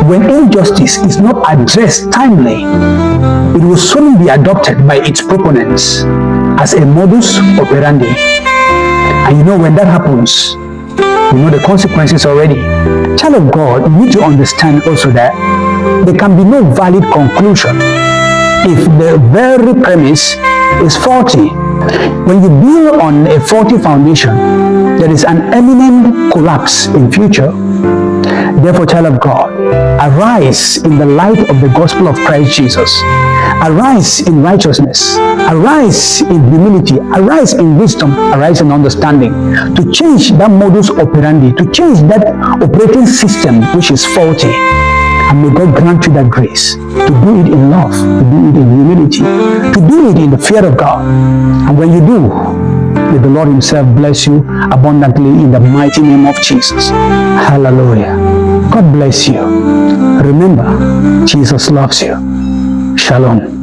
When injustice is not addressed timely, it will soon be adopted by its proponents as a modus operandi. And you know, when that happens, you know the consequences already. Child of God, you need to understand also that there can be no valid conclusion if the very premise is faulty. When you build on a faulty foundation, there is an imminent collapse in future. Therefore, child of God, arise in the light of the gospel of Christ Jesus. Arise in righteousness. Arise in humility. Arise in wisdom. Arise in understanding. To change that modus operandi, to change that operating system which is faulty. And may God grant you that grace to do it in love, to do it in humility, to do it in the fear of God. And when you do, may the Lord himself bless you abundantly in the mighty name of Jesus. Hallelujah. God bless you. Remember, Jesus loves you. Shalom.